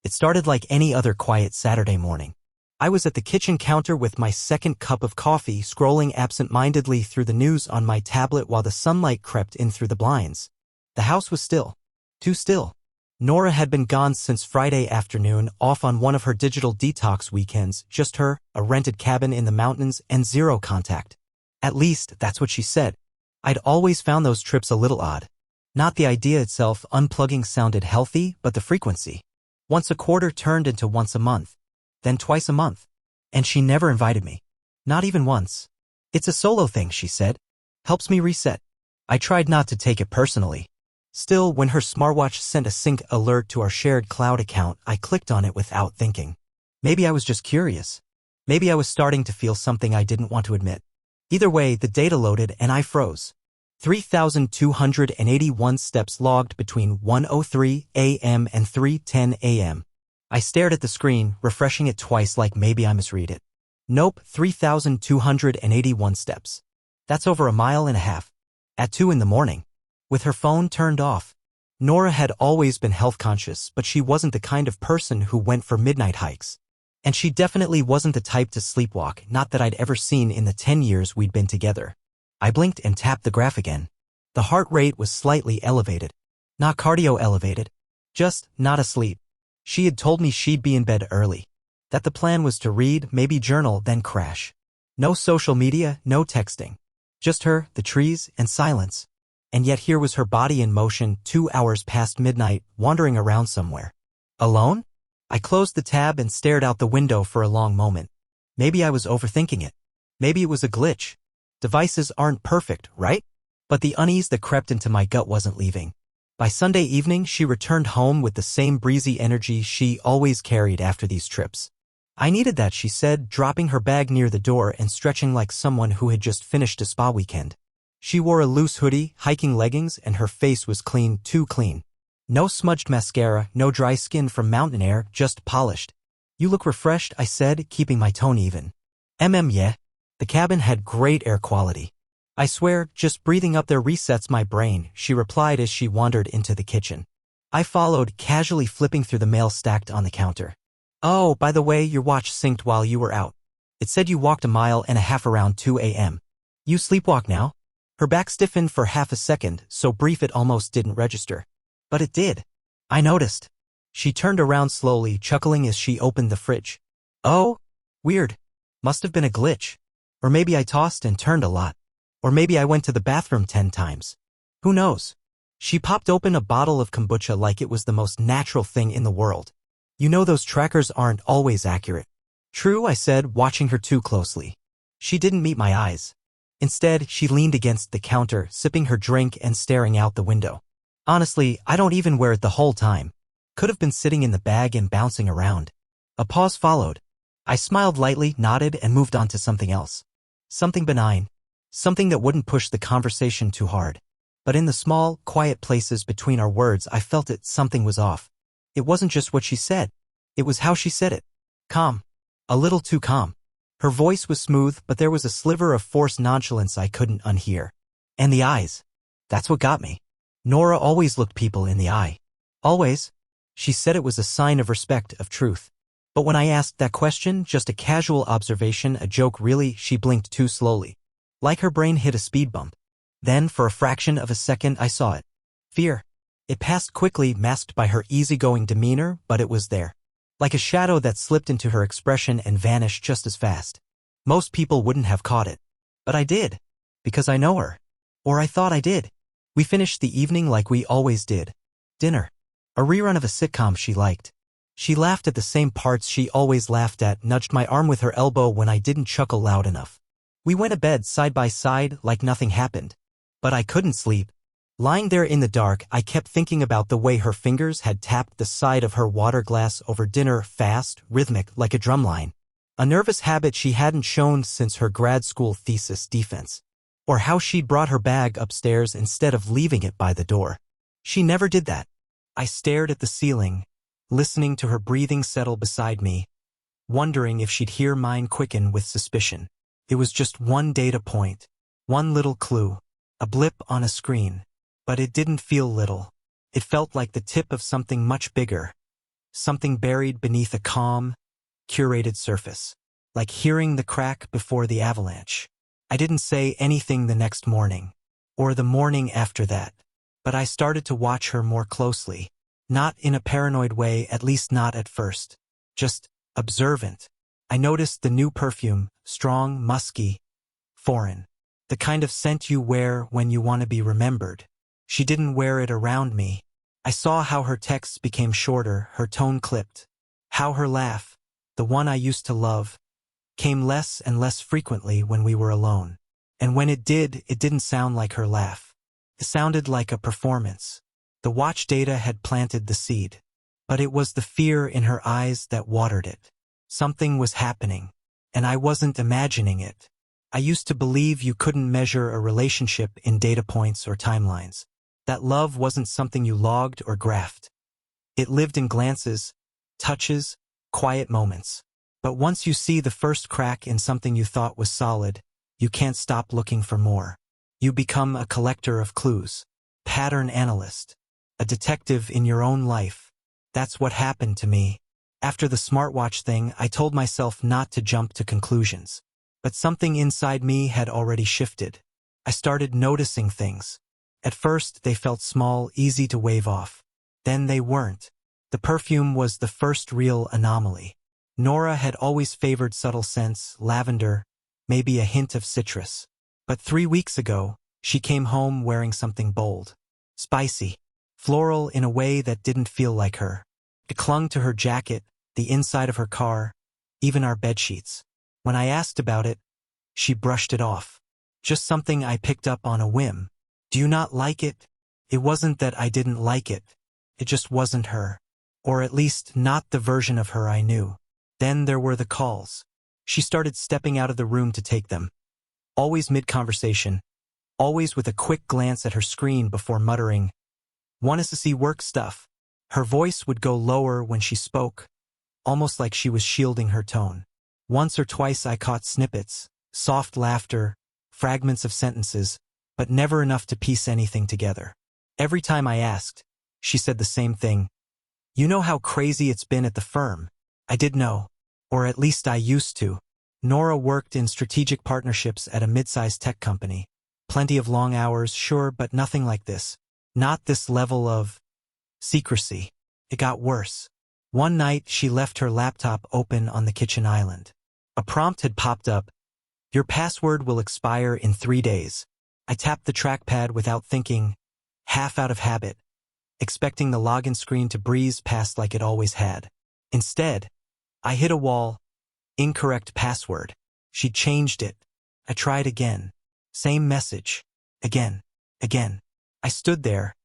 It started like any other quiet Saturday morning. I was at the kitchen counter with my second cup of coffee, scrolling absent-mindedly through the news on my tablet while the sunlight crept in through the blinds. The house was still. Too still. Nora had been gone since Friday afternoon, off on one of her digital detox weekends, just her, a rented cabin in the mountains, and zero contact. At least, that's what she said. I'd always found those trips a little odd. Not the idea itself, unplugging sounded healthy, but the frequency. Once a quarter turned into once a month. Then twice a month. And she never invited me. Not even once. It's a solo thing, she said. Helps me reset. I tried not to take it personally. Still, when her smartwatch sent a sync alert to our shared cloud account, I clicked on it without thinking. Maybe I was just curious. Maybe I was starting to feel something I didn't want to admit. Either way, the data loaded and I froze. 3,281 steps logged between 1:03 a.m. and 3:10 a.m. I stared at the screen, refreshing it twice like maybe I misread it. Nope, 3,281 steps. That's over a mile and a half. At 2 in the morning. With her phone turned off. Nora had always been health conscious, but she wasn't the kind of person who went for midnight hikes. And she definitely wasn't the type to sleepwalk, not that I'd ever seen in the 10 years we'd been together. I blinked and tapped the graph again. The heart rate was slightly elevated. Not cardio elevated. Just not asleep. She had told me she'd be in bed early. That the plan was to read, maybe journal, then crash. No social media, no texting. Just her, the trees, and silence. And yet here was her body in motion 2 hours past midnight, wandering around somewhere. Alone? I closed the tab and stared out the window for a long moment. Maybe I was overthinking it. Maybe it was a glitch. Devices aren't perfect, right? But the unease that crept into my gut wasn't leaving. By Sunday evening, she returned home with the same breezy energy she always carried after these trips. I needed that, she said, dropping her bag near the door and stretching like someone who had just finished a spa weekend. She wore a loose hoodie, hiking leggings, and her face was clean, too clean. No smudged mascara, no dry skin from mountain air, just polished. You look refreshed, I said, keeping my tone even. Yeah. The cabin had great air quality. I swear, just breathing up there resets my brain, she replied as she wandered into the kitchen. I followed, casually flipping through the mail stacked on the counter. Oh, by the way, your watch synced while you were out. It said you walked a mile and a half around 2 a.m. You sleepwalk now? Her back stiffened for half a second, so brief it almost didn't register. But it did. I noticed. She turned around slowly, chuckling as she opened the fridge. Oh? Weird. Must have been a glitch. Or maybe I tossed and turned a lot. Or maybe I went to the bathroom 10 times. Who knows? She popped open a bottle of kombucha like it was the most natural thing in the world. You know those trackers aren't always accurate. True, I said, watching her too closely. She didn't meet my eyes. Instead, she leaned against the counter, sipping her drink and staring out the window. Honestly, I don't even wear it the whole time. Could have been sitting in the bag and bouncing around. A pause followed. I smiled lightly, nodded, and moved on to something else. Something benign. Something that wouldn't push the conversation too hard. But in the small, quiet places between our words, I felt it, something was off. It wasn't just what she said. It was how she said it. Calm. A little too calm. Her voice was smooth, but there was a sliver of forced nonchalance I couldn't unhear. And the eyes. That's what got me. Nora always looked people in the eye. Always. She said it was a sign of respect, of truth. But when I asked that question, just a casual observation, a joke really, she blinked too slowly. Like her brain hit a speed bump. Then, for a fraction of a second, I saw it. Fear. It passed quickly, masked by her easygoing demeanor, but it was there. Like a shadow that slipped into her expression and vanished just as fast. Most people wouldn't have caught it. But I did. Because I know her. Or I thought I did. We finished the evening like we always did. Dinner. A rerun of a sitcom she liked. She laughed at the same parts she always laughed at, nudged my arm with her elbow when I didn't chuckle loud enough. We went to bed side by side like nothing happened. But I couldn't sleep. Lying there in the dark, I kept thinking about the way her fingers had tapped the side of her water glass over dinner, fast, rhythmic, like a drumline. A nervous habit she hadn't shown since her grad school thesis defense. Or how she'd brought her bag upstairs instead of leaving it by the door. She never did that. I stared at the ceiling, listening to her breathing settle beside me, wondering if she'd hear mine quicken with suspicion. It was just one data point, one little clue, a blip on a screen. But it didn't feel little. It felt like the tip of something much bigger. something buried beneath a calm, curated surface, like hearing the crack before the avalanche. I didn't say anything the next morning, or the morning after that, but I started to watch her more closely, not in a paranoid way, at least not at first, just observant. I noticed the new perfume, strong, musky, foreign, the kind of scent you wear when you want to be remembered. She didn't wear it around me. I saw how her texts became shorter, her tone clipped, how her laugh, the one I used to love, came less and less frequently when we were alone. And when it did, it didn't sound like her laugh. It sounded like a performance. The watch data had planted the seed, but it was the fear in her eyes that watered it. Something was happening, and I wasn't imagining it. I used to believe you couldn't measure a relationship in data points or timelines, that love wasn't something you logged or graphed. It lived in glances, touches, quiet moments. But once you see the first crack in something you thought was solid, you can't stop looking for more. You become a collector of clues, pattern analyst, a detective in your own life. That's what happened to me. After the smartwatch thing, I told myself not to jump to conclusions. But something inside me had already shifted. I started noticing things. At first, they felt small, easy to wave off. Then they weren't. The perfume was the first real anomaly. Nora had always favored subtle scents, lavender, maybe a hint of citrus. But 3 weeks ago, she came home wearing something bold, spicy, floral in a way that didn't feel like her. It clung to her jacket, the inside of her car, even our bedsheets. When I asked about it, she brushed it off. Just something I picked up on a whim. Do you not like it? It wasn't that I didn't like it. It just wasn't her. Or at least not the version of her I knew. Then there were the calls. She started stepping out of the room to take them. Always mid-conversation. Always with a quick glance at her screen before muttering, "Want to see work stuff?" Her voice would go lower when she spoke, almost like she was shielding her tone. Once or twice I caught snippets, soft laughter, fragments of sentences, but never enough to piece anything together. Every time I asked, she said the same thing. "You know how crazy it's been at the firm?" I did know, or at least I used to. Nora worked in strategic partnerships at a mid-sized tech company. Plenty of long hours, sure, but nothing like this. Not this level of secrecy. It got worse. One night, she left her laptop open on the kitchen island. A prompt had popped up. "Your password will expire in 3 days." I tapped the trackpad without thinking, half out of habit, expecting the login screen to breeze past like it always had. Instead, I hit a wall. Incorrect password. She changed it. I tried again. Same message. Again. I stood there,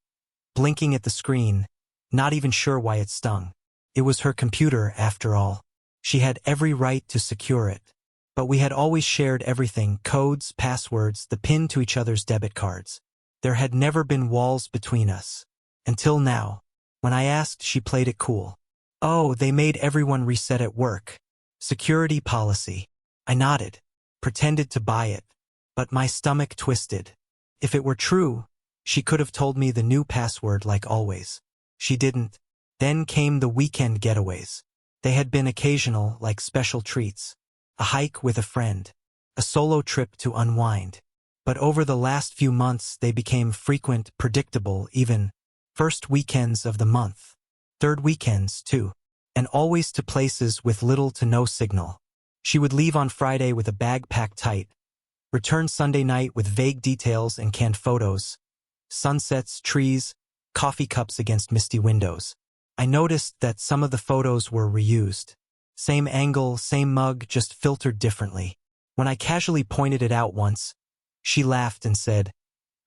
blinking at the screen, not even sure why it stung. It was her computer, after all. She had every right to secure it. But we had always shared everything, codes, passwords, the pin to each other's debit cards. There had never been walls between us. Until now. When I asked, she played it cool. "Oh, they made everyone reset at work. Security policy." I nodded, pretended to buy it. But my stomach twisted. If it were true, she could have told me the new password like always. She didn't. Then came the weekend getaways. They had been occasional, like special treats. A hike with a friend. A solo trip to unwind. But over the last few months, they became frequent, predictable, even first weekends of the month. Third weekends, too. And always to places with little to no signal. She would leave on Friday with a bag packed tight. Return Sunday night with vague details and canned photos. Sunsets, trees, coffee cups against misty windows. I noticed that some of the photos were reused. Same angle, same mug, just filtered differently. When I casually pointed it out once, she laughed and said,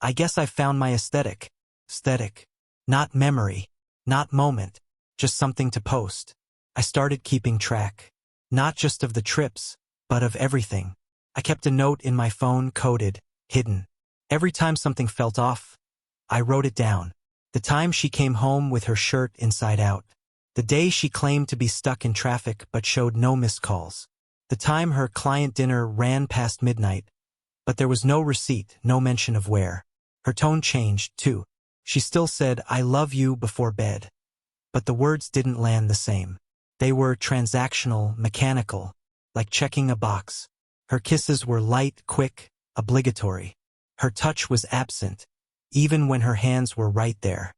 "I guess I found my aesthetic." Aesthetic. Not memory. Not moment. Just something to post. I started keeping track. Not just of the trips, but of everything. I kept a note in my phone, coded, hidden. Every time something felt off, I wrote it down. The time she came home with her shirt inside out. The day she claimed to be stuck in traffic but showed no missed calls. The time her client dinner ran past midnight, but there was no receipt, no mention of where. Her tone changed, too. She still said, "I love you" before bed. but the words didn't land the same. They were transactional, mechanical, like checking a box. Her kisses were light, quick, obligatory. Her touch was absent, even when her hands were right there.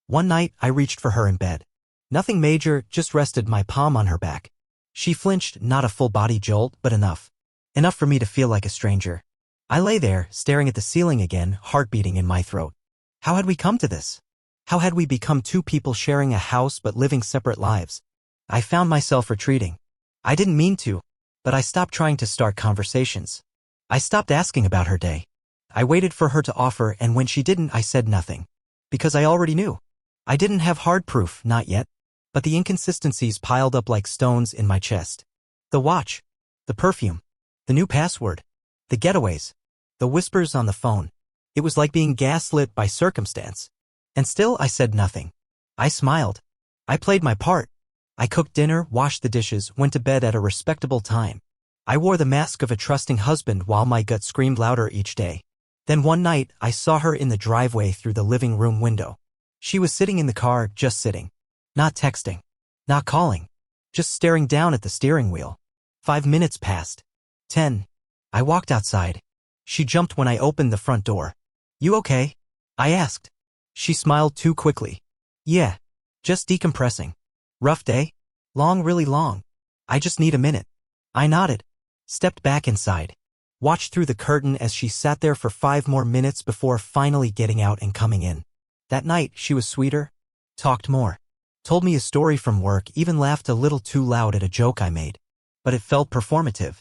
One night, I reached for her in bed. Nothing major, just rested my palm on her back. She flinched, not a full-body jolt, but enough. Enough for me to feel like a stranger. I lay there, staring at the ceiling again, heart beating in my throat. How had we come to this? How had we become two people sharing a house but living separate lives? I found myself retreating. I didn't mean to, but I stopped trying to start conversations. I stopped asking about her day. I waited for her to offer, and when she didn't, I said nothing. Because I already knew. I didn't have hard proof, not yet. But the inconsistencies piled up like stones in my chest. The watch. The perfume. The new password. The getaways. The whispers on the phone. It was like being gaslit by circumstance. And still I said nothing. I smiled. I played my part. I cooked dinner, washed the dishes, went to bed at a respectable time. I wore the mask of a trusting husband while my gut screamed louder each day. Then one night, I saw her in the driveway through the living room window. She was sitting in the car, just sitting. Not texting. Not calling. Just staring down at the steering wheel. 5 minutes passed. 10. I walked outside. She jumped when I opened the front door. You okay? I asked. She smiled too quickly. Yeah. Just decompressing. Rough day? Long, really long. I just need a minute. I nodded. Stepped back inside. Watched through the curtain as she sat there for 5 more minutes before finally getting out and coming in. That night, she was sweeter. Talked more. Told me a story from work, even laughed a little too loud at a joke I made. But it felt performative.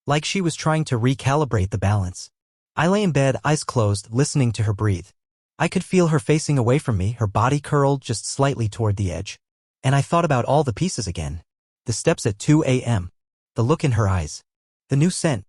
Like she was trying to recalibrate the balance. I lay in bed, eyes closed, listening to her breathe. I could feel her facing away from me, her body curled just slightly toward the edge. And I thought about all the pieces again. The steps at 2 a.m. The look in her eyes. The new scent.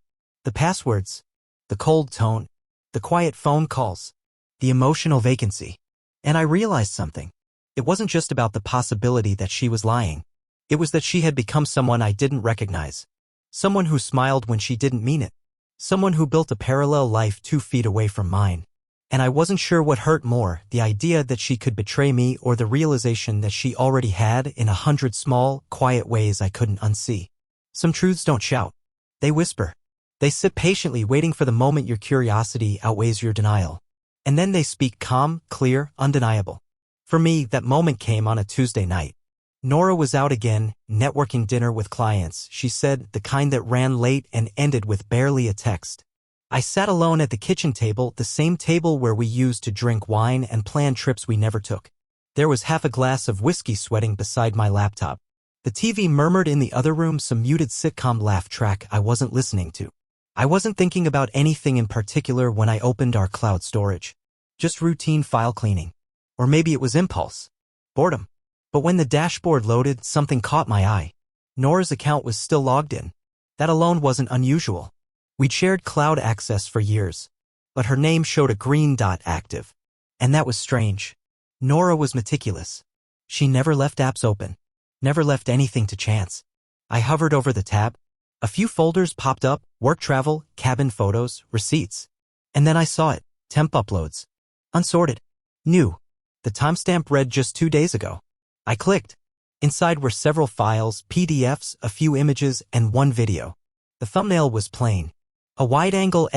The passwords. The cold tone. The quiet phone calls. The emotional vacancy. And I realized something. It wasn't just about the possibility that she was lying. It was that she had become someone I didn't recognize. Someone who smiled when she didn't mean it. Someone who built a parallel life 2 feet away from mine. And I wasn't sure what hurt more, the idea that she could betray me or the realization that she already had in 100 small, quiet ways I couldn't unsee. Some truths don't shout. They whisper. They sit patiently waiting for the moment your curiosity outweighs your denial. And then they speak calm, clear, undeniable. For me, that moment came on a Tuesday night. Nora was out again, networking dinner with clients, she said, the kind that ran late and ended with barely a text. I sat alone at the kitchen table, the same table where we used to drink wine and plan trips we never took. There was half a glass of whiskey sweating beside my laptop. The TV murmured in the other room, some muted sitcom laugh track I wasn't listening to. I wasn't thinking about anything in particular when I opened our cloud storage. Just routine file cleaning. Or maybe it was impulse. Boredom. But when the dashboard loaded, something caught my eye. Nora's account was still logged in. That alone wasn't unusual. We'd shared cloud access for years. But her name showed a green dot active. And that was strange. Nora was meticulous. She never left apps open. Never left anything to chance. I hovered over the tab. A few folders popped up, work travel, cabin photos, receipts. And then I saw it, temp uploads. Unsorted. New. The timestamp read just 2 days ago. I clicked. Inside were several files, PDFs, a few images, and one video. The thumbnail was plain. A wide-angle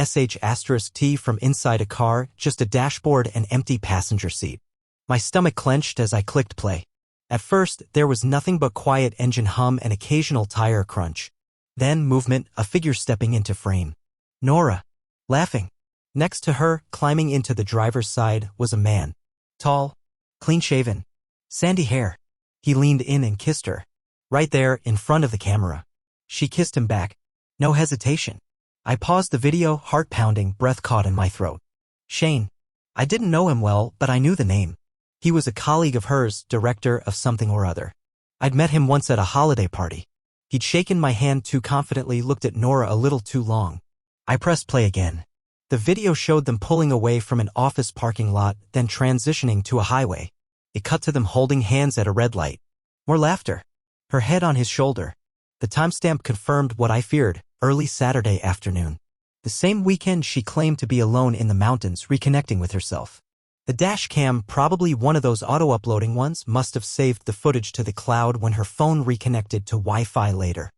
*T from inside a car, just a dashboard and empty passenger seat. My stomach clenched as I clicked play. At first, there was nothing but quiet engine hum and occasional tire crunch. Then movement, a figure stepping into frame. Nora. Laughing. Next to her, climbing into the driver's side, was a man. Tall. Clean-shaven. Sandy hair. He leaned in and kissed her. Right there, in front of the camera. She kissed him back. No hesitation. I paused the video, heart pounding, breath caught in my throat. Shane. I didn't know him well, but I knew the name. He was a colleague of hers, director of something or other. I'd met him once at a holiday party. He'd shaken my hand too confidently, looked at Nora a little too long. I pressed play again. The video showed them pulling away from an office parking lot, then transitioning to a highway. It cut to them holding hands at a red light. More laughter. Her head on his shoulder. The timestamp confirmed what I feared, early Saturday afternoon. The same weekend she claimed to be alone in the mountains, reconnecting with herself. The dash cam, probably one of those auto-uploading ones, must have saved the footage to the cloud when her phone reconnected to Wi-Fi later.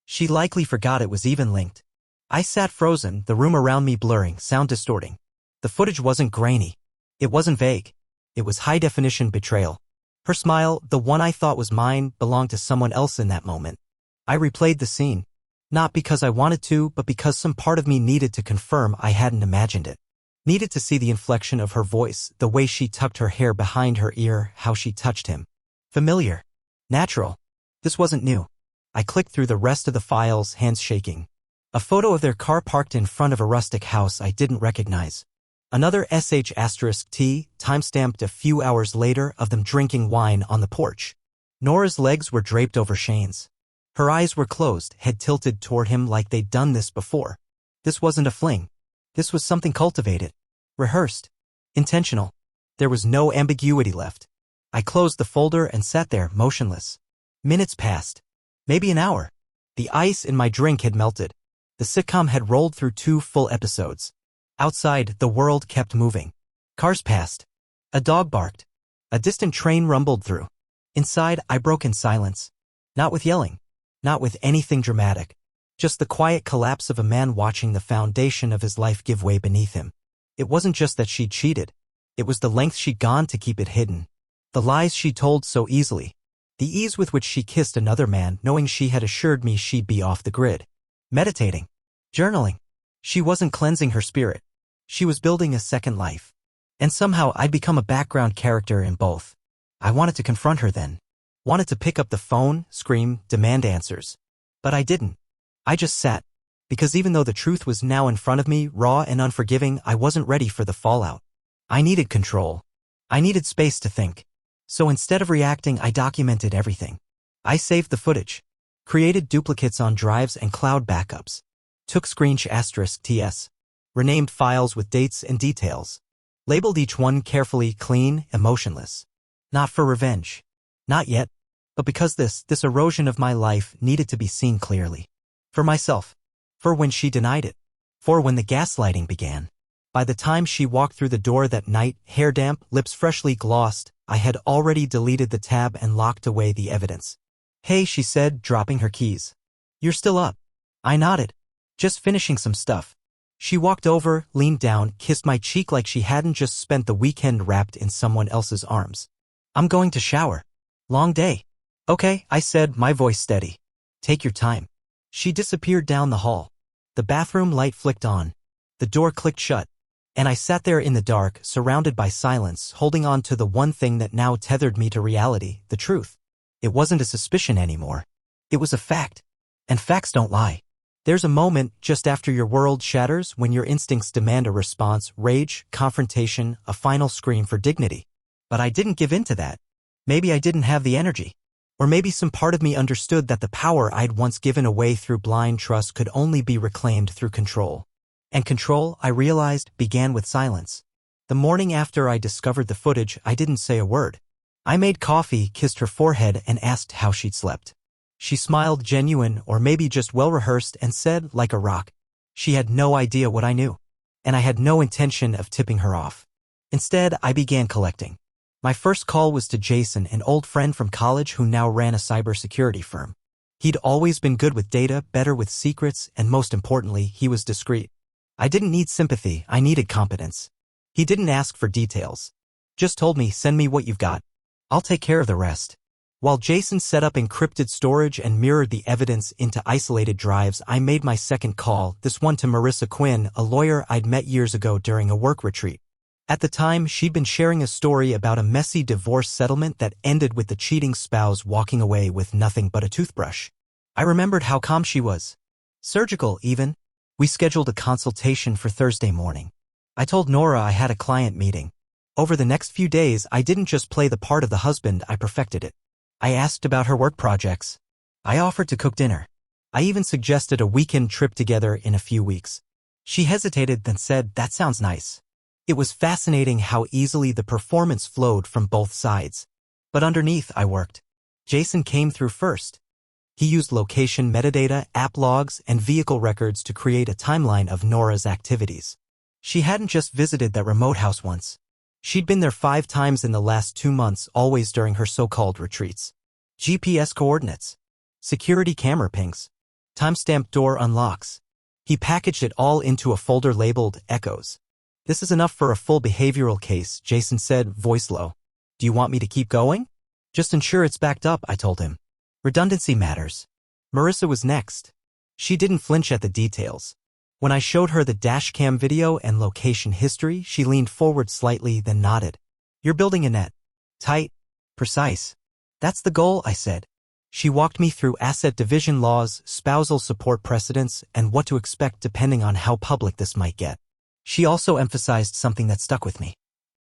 She likely forgot it was even linked. I sat frozen, the room around me blurring, sound distorting. The footage wasn't grainy. It wasn't vague. It was high-definition betrayal. Her smile, the one I thought was mine, belonged to someone else in that moment. I replayed the scene. Not because I wanted to, but because some part of me needed to confirm I hadn't imagined it. Needed to see the inflection of her voice, the way she tucked her hair behind her ear, how she touched him. Familiar. Natural. This wasn't new. I clicked through the rest of the files, hands shaking. A photo of their car parked in front of a rustic house I didn't recognize. Another sh*T, timestamped a few hours later, of them drinking wine on the porch. Nora's legs were draped over Shane's. Her eyes were closed, head tilted toward him like they'd done this before. This wasn't a fling. This was something cultivated. Rehearsed. Intentional. There was no ambiguity left. I closed the folder and sat there, motionless. Minutes passed. Maybe an hour. The ice in my drink had melted. The sitcom had rolled through 2 full episodes. Outside, the world kept moving. Cars passed. A dog barked. A distant train rumbled through. Inside, I broke in silence. Not with yelling. Not with anything dramatic. Just the quiet collapse of a man watching the foundation of his life give way beneath him. It wasn't just that she'd cheated. It was the length she'd gone to keep it hidden. The lies she told so easily. The ease with which she kissed another man, knowing she had assured me she'd be off the grid. Meditating. Journaling. She wasn't cleansing her spirit. She was building a second life. And somehow I'd become a background character in both. I wanted to confront her then. Wanted to pick up the phone, scream, demand answers. But I didn't. I just sat. Because even though the truth was now in front of me, raw and unforgiving, I wasn't ready for the fallout. I needed control. I needed space to think. So instead of reacting, I documented everything. I saved the footage. Created duplicates on drives and cloud backups. Took *TS. Renamed files with dates and details. Labeled each one carefully, clean, emotionless. Not for revenge. Not yet. But because this erosion of my life needed to be seen clearly. For myself. For when she denied it. For when the gaslighting began. By the time she walked through the door that night, hair damp, lips freshly glossed, I had already deleted the tab and locked away the evidence. "Hey," she said, dropping her keys. "You're still up?" I nodded. "Just finishing some stuff." She walked over, leaned down, kissed my cheek like she hadn't just spent the weekend wrapped in someone else's arms. "I'm going to shower. Long day." "Okay," I said, my voice steady. "Take your time." She disappeared down the hall. The bathroom light flicked on. The door clicked shut. And I sat there in the dark, surrounded by silence, holding on to the one thing that now tethered me to reality, the truth. It wasn't a suspicion anymore. It was a fact. And facts don't lie. There's a moment, just after your world shatters, when your instincts demand a response, rage, confrontation, a final scream for dignity. But I didn't give in to that. Maybe I didn't have the energy. Or maybe some part of me understood that the power I'd once given away through blind trust could only be reclaimed through control. And control, I realized, began with silence. The morning after I discovered the footage, I didn't say a word. I made coffee, kissed her forehead, and asked how she'd slept. She smiled, genuine, or maybe just well-rehearsed, and said, like a rock, she had no idea what I knew. And I had no intention of tipping her off. Instead, I began collecting. My first call was to Jason, an old friend from college who now ran a cybersecurity firm. He'd always been good with data, better with secrets, and most importantly, he was discreet. I didn't need sympathy, I needed competence. He didn't ask for details. Just told me, "Send me what you've got. I'll take care of the rest." While Jason set up encrypted storage and mirrored the evidence into isolated drives, I made my second call, this one to Marissa Quinn, a lawyer I'd met years ago during a work retreat. At the time, she'd been sharing a story about a messy divorce settlement that ended with the cheating spouse walking away with nothing but a toothbrush. I remembered how calm she was. Surgical, even. We scheduled a consultation for Thursday morning. I told Nora I had a client meeting. Over the next few days, I didn't just play the part of the husband, I perfected it. I asked about her work projects. I offered to cook dinner. I even suggested a weekend trip together in a few weeks. She hesitated, then said, "That sounds nice." It was fascinating how easily the performance flowed from both sides. But underneath, I worked. Jason came through first. He used location metadata, app logs, and vehicle records to create a timeline of Nora's activities. She hadn't just visited that remote house once. She'd been there 5 times in the last 2 months, always during her so-called retreats. GPS coordinates. Security camera pings. Timestamped door unlocks. He packaged it all into a folder labeled Echoes. This is enough for a full behavioral case, Jason said, voice low. Do you want me to keep going? Just ensure it's backed up, I told him. Redundancy matters. Marissa was next. She didn't flinch at the details. When I showed her the dashcam video and location history, she leaned forward slightly, then nodded. You're building a net. Tight. Precise. That's the goal, I said. She walked me through asset division laws, spousal support precedents, and what to expect depending on how public this might get. She also emphasized something that stuck with me.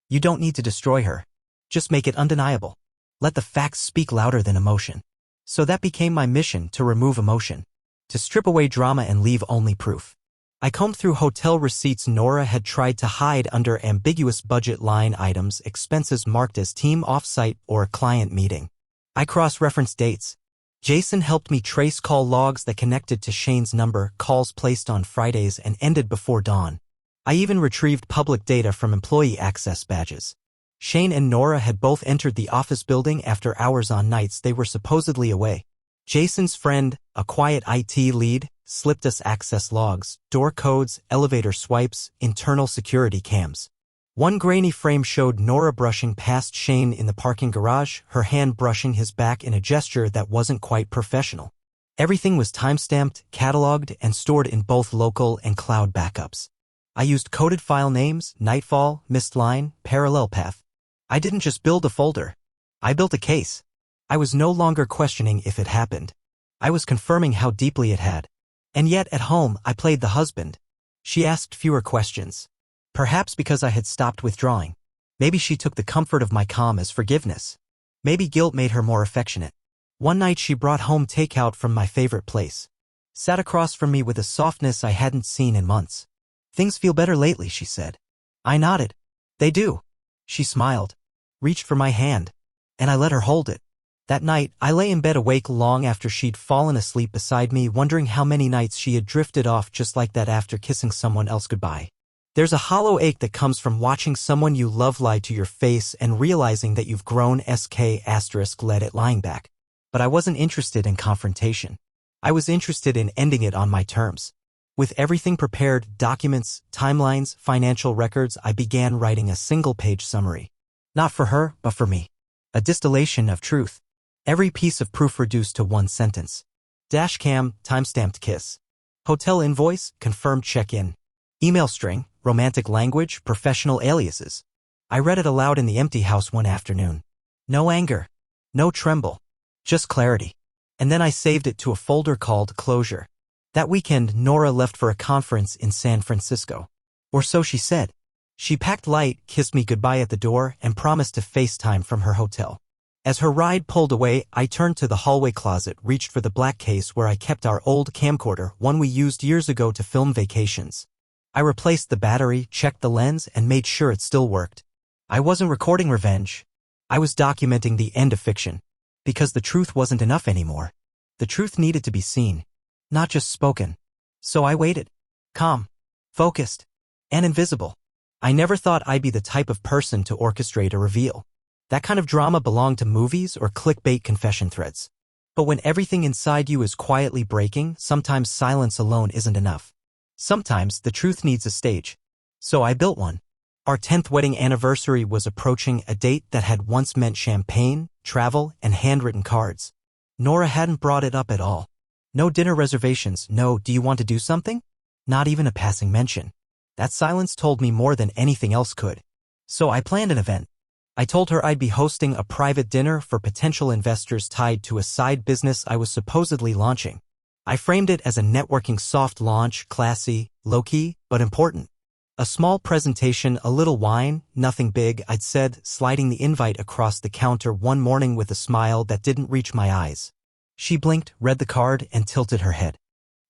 You don't need to destroy her. Just make it undeniable. Let the facts speak louder than emotion. So that became my mission, to remove emotion. To strip away drama and leave only proof. I combed through hotel receipts Nora had tried to hide under ambiguous budget line items, expenses marked as team offsite or client meeting. I cross-referenced dates. Jason helped me trace call logs that connected to Shane's number, calls placed on Fridays and ended before dawn. I even retrieved public data from employee access badges. Shane and Nora had both entered the office building after hours on nights they were supposedly away. Jason's friend, a quiet IT lead, slipped us access logs, door codes, elevator swipes, internal security cams. One grainy frame showed Nora brushing past Shane in the parking garage, her hand brushing his back in a gesture that wasn't quite professional. Everything was timestamped, cataloged, and stored in both local and cloud backups. I used coded file names, nightfall, missed line, parallel path. I didn't just build a folder. I built a case. I was no longer questioning if it happened. I was confirming how deeply it had. And yet, at home, I played the husband. She asked fewer questions. Perhaps because I had stopped withdrawing. Maybe she took the comfort of my calm as forgiveness. Maybe guilt made her more affectionate. One night she brought home takeout from my favorite place. Sat across from me with a softness I hadn't seen in months. Things feel better lately, she said. I nodded. They do. She smiled. Reached for my hand. And I let her hold it. That night, I lay in bed awake long after she'd fallen asleep beside me, wondering how many nights she had drifted off just like that after kissing someone else goodbye. There's a hollow ache that comes from watching someone you love lie to your face and realizing that you've grown led it lying back. But I wasn't interested in confrontation. I was interested in ending it on my terms. With everything prepared, documents, timelines, financial records, I began writing a single-page summary. Not for her, but for me. A distillation of truth. Every piece of proof reduced to one sentence. Dashcam, timestamped kiss. Hotel invoice, confirmed check-in. Email string, romantic language, professional aliases. I read it aloud in the empty house one afternoon. No anger. No tremble. Just clarity. And then I saved it to a folder called Closure. That weekend, Nora left for a conference in San Francisco. Or so she said. She packed light, kissed me goodbye at the door, and promised to FaceTime from her hotel. As her ride pulled away, I turned to the hallway closet, reached for the black case where I kept our old camcorder, one we used years ago to film vacations. I replaced the battery, checked the lens, and made sure it still worked. I wasn't recording revenge. I was documenting the end of fiction. Because the truth wasn't enough anymore. The truth needed to be seen, not just spoken. So I waited. Calm. Focused. And invisible. I never thought I'd be the type of person to orchestrate a reveal. That kind of drama belonged to movies or clickbait confession threads. But when everything inside you is quietly breaking, sometimes silence alone isn't enough. Sometimes the truth needs a stage. So I built one. Our 10th wedding anniversary was approaching, a date that had once meant champagne, travel, and handwritten cards. Nora hadn't brought it up at all. No dinner reservations, no "do you want to do something?" Not even a passing mention. That silence told me more than anything else could. So I planned an event. I told her I'd be hosting a private dinner for potential investors tied to a side business I was supposedly launching. I framed it as a networking soft launch, classy, low-key, but important. A small presentation, a little wine, nothing big, I'd said, sliding the invite across the counter one morning with a smile that didn't reach my eyes. She blinked, read the card, and tilted her head.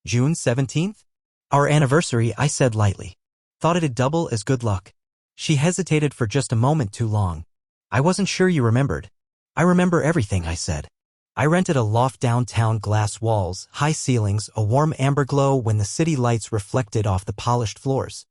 June 17th? Our anniversary, I said lightly. Thought it'd double as good luck. She hesitated for just a moment too long. I wasn't sure you remembered. I remember everything, I said. I rented a loft downtown, glass walls, high ceilings, a warm amber glow when the city lights reflected off the polished floors.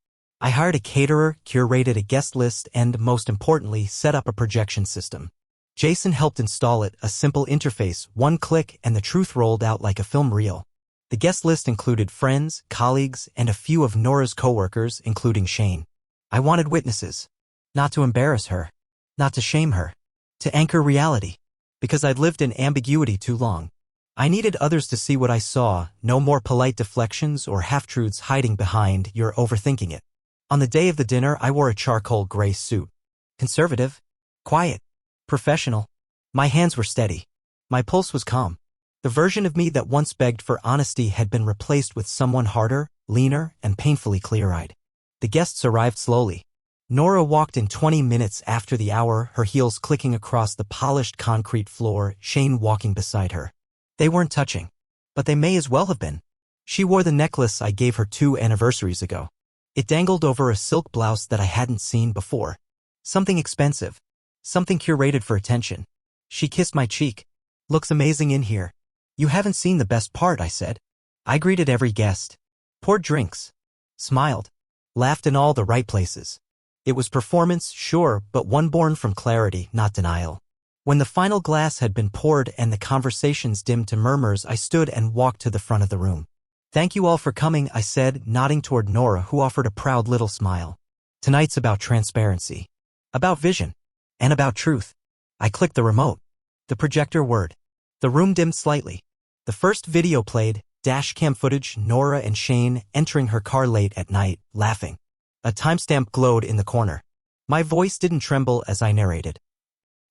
I hired a caterer, curated a guest list, and, most importantly, set up a projection system. Jason helped install it, a simple interface, one click, and the truth rolled out like a film reel. The guest list included friends, colleagues, and a few of Nora's coworkers, including Shane. I wanted witnesses. Not to embarrass her. Not to shame her. To anchor reality. Because I'd lived in ambiguity too long. I needed others to see what I saw, no more polite deflections or half-truths hiding behind "you're overthinking it." On the day of the dinner, I wore a charcoal gray suit. Conservative. Quiet. Professional. My hands were steady. My pulse was calm. The version of me that once begged for honesty had been replaced with someone harder, leaner, and painfully clear-eyed. The guests arrived slowly. Nora walked in 20 minutes after the hour, her heels clicking across the polished concrete floor, Shane walking beside her. They weren't touching. But they may as well have been. She wore the necklace I gave her 2 anniversaries ago. It dangled over a silk blouse that I hadn't seen before. Something expensive. Something curated for attention. She kissed my cheek. "Looks amazing in here." "You haven't seen the best part," I said. I greeted every guest. Poured drinks. Smiled. Laughed in all the right places. It was performance, sure, but one born from clarity, not denial. When the final glass had been poured and the conversations dimmed to murmurs, I stood and walked to the front of the room. "Thank you all for coming," I said, nodding toward Nora, who offered a proud little smile. "Tonight's about transparency. About vision. And about truth." I clicked the remote. The projector whirred. The room dimmed slightly. The first video played, dashcam footage, Nora and Shane entering her car late at night, laughing. A timestamp glowed in the corner. My voice didn't tremble as I narrated.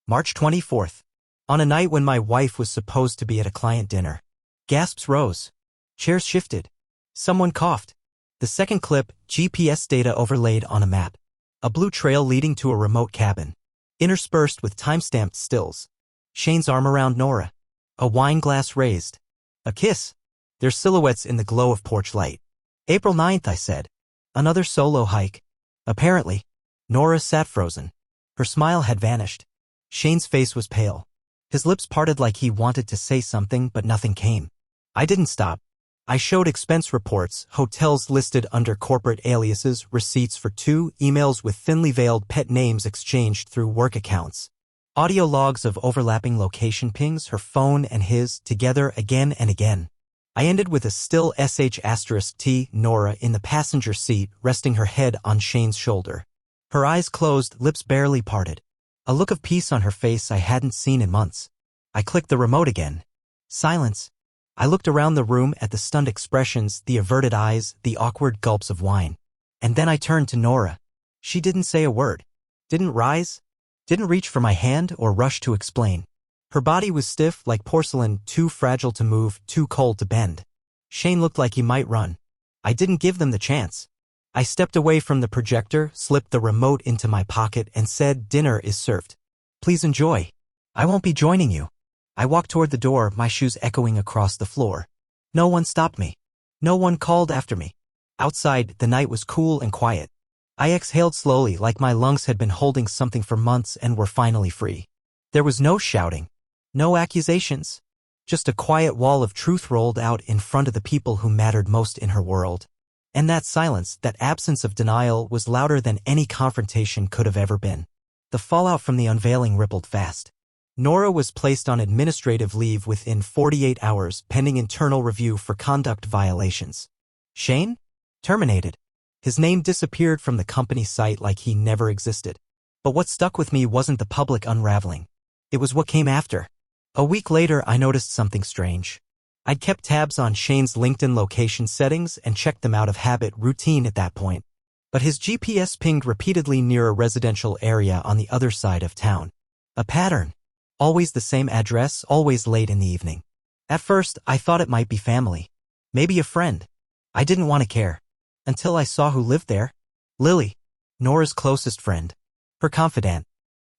March 24th. On a night when my wife was supposed to be at a client dinner. Gasps rose. Chairs shifted. Someone coughed. The second clip, GPS data overlaid on a map. A blue trail leading to a remote cabin. Interspersed with time-stamped stills. Shane's arm around Nora. A wine glass raised. A kiss. Their silhouettes in the glow of porch light. April 9th, I said. Another solo hike. Apparently. Nora sat frozen. Her smile had vanished. Shane's face was pale. His lips parted like he wanted to say something, but nothing came. I didn't stop. I showed expense reports, hotels listed under corporate aliases, receipts for 2, emails with thinly veiled pet names exchanged through work accounts. Audio logs of overlapping location pings, her phone and his, together again and again. I ended with a still sh*T, Nora in the passenger seat, resting her head on Shane's shoulder. Her eyes closed, lips barely parted. A look of peace on her face I hadn't seen in months. I clicked the remote again. Silence. I looked around the room at the stunned expressions, the averted eyes, the awkward gulps of wine. And then I turned to Nora. She didn't say a word. Didn't rise. Didn't reach for my hand or rush to explain. Her body was stiff like porcelain, too fragile to move, too cold to bend. Shane looked like he might run. I didn't give them the chance. I stepped away from the projector, slipped the remote into my pocket, and said, "Dinner is served. Please enjoy. I won't be joining you." I walked toward the door, my shoes echoing across the floor. No one stopped me. No one called after me. Outside, the night was cool and quiet. I exhaled slowly, like my lungs had been holding something for months and were finally free. There was no shouting. No accusations. Just a quiet wall of truth rolled out in front of the people who mattered most in her world. And that silence, that absence of denial, was louder than any confrontation could have ever been. The fallout from the unveiling rippled fast. Nora was placed on administrative leave within 48 hours, pending internal review for conduct violations. Shane? Terminated. His name disappeared from the company site like he never existed. But what stuck with me wasn't the public unraveling. It was what came after. A week later, I noticed something strange. I'd kept tabs on Shane's LinkedIn location settings and checked them out of habit, routine at that point. But his GPS pinged repeatedly near a residential area on the other side of town. A pattern. Always the same address, always late in the evening. At first, I thought it might be family. Maybe a friend. I didn't want to care. Until I saw who lived there. Lily. Nora's closest friend. Her confidant.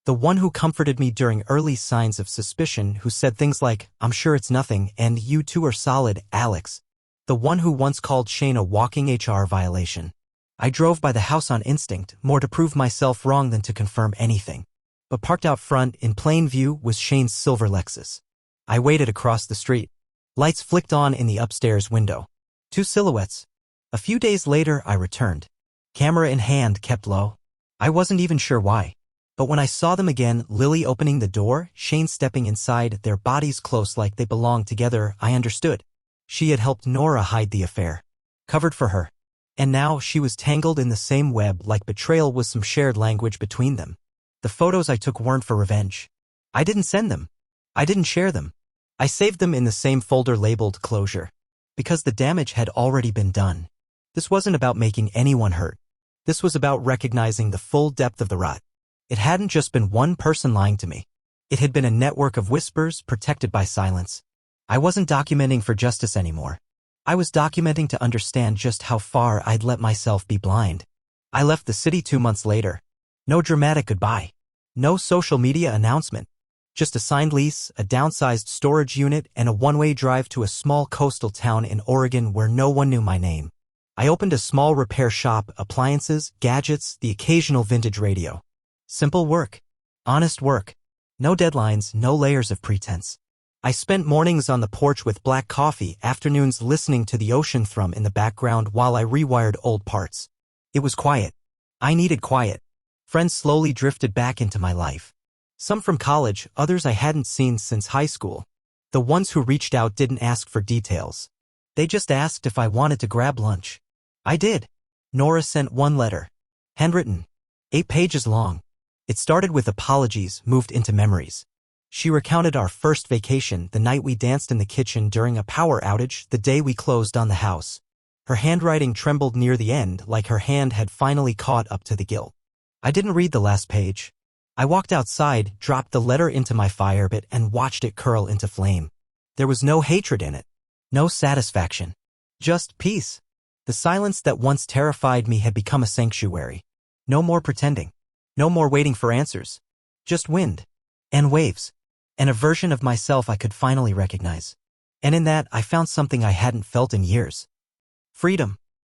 The one who comforted me during early signs of suspicion, who said things like, "I'm sure it's nothing," and "You two are solid, Alex." The one who once called Shane a walking HR violation. I drove by the house on instinct, more to prove myself wrong than to confirm anything. But parked out front, in plain view, was Shane's silver Lexus. I waited across the street. Lights flicked on in the upstairs window. 2 silhouettes. A few days later, I returned. camera in hand kept low. I wasn't even sure why. But when I saw them again, Lily opening the door, Shane stepping inside, their bodies close like they belonged together, I understood. She had helped Nora hide the affair. Covered for her. And now she was tangled in the same web like betrayal was some shared language between them. The photos I took weren't for revenge. I didn't send them. I didn't share them. I saved them in the same folder labeled closure. Because the damage had already been done. This wasn't about making anyone hurt. This was about recognizing the full depth of the rot. It hadn't just been one person lying to me. It had been a network of whispers protected by silence. I wasn't documenting for justice anymore. I was documenting to understand just how far I'd let myself be blind. I left the city 2 months later. No dramatic goodbye. No social media announcement. Just a signed lease, a downsized storage unit, and a one-way drive to a small coastal town in Oregon where no one knew my name. I opened a small repair shop, appliances, gadgets, the occasional vintage radio. Simple work. Honest work. No deadlines, no layers of pretense. I spent mornings on the porch with black coffee, afternoons listening to the ocean thrum in the background while I rewired old parts. It was quiet. I needed quiet. Friends slowly drifted back into my life. Some from college, others I hadn't seen since high school. The ones who reached out didn't ask for details. They just asked if I wanted to grab lunch. I did. Nora sent one letter. Handwritten. 8 pages long. It started with apologies, moved into memories. She recounted our first vacation, the night we danced in the kitchen during a power outage, the day we closed on the house. Her handwriting trembled near the end, like her hand had finally caught up to the guilt. I didn't read the last page. I walked outside, dropped the letter into my fire pit, and watched it curl into flame. There was no hatred in it. No satisfaction. Just peace. The silence that once terrified me had become a sanctuary. No more pretending. No more waiting for answers. Just wind. And waves. And a version of myself I could finally recognize. And in that, I found something I hadn't felt in years. Freedom.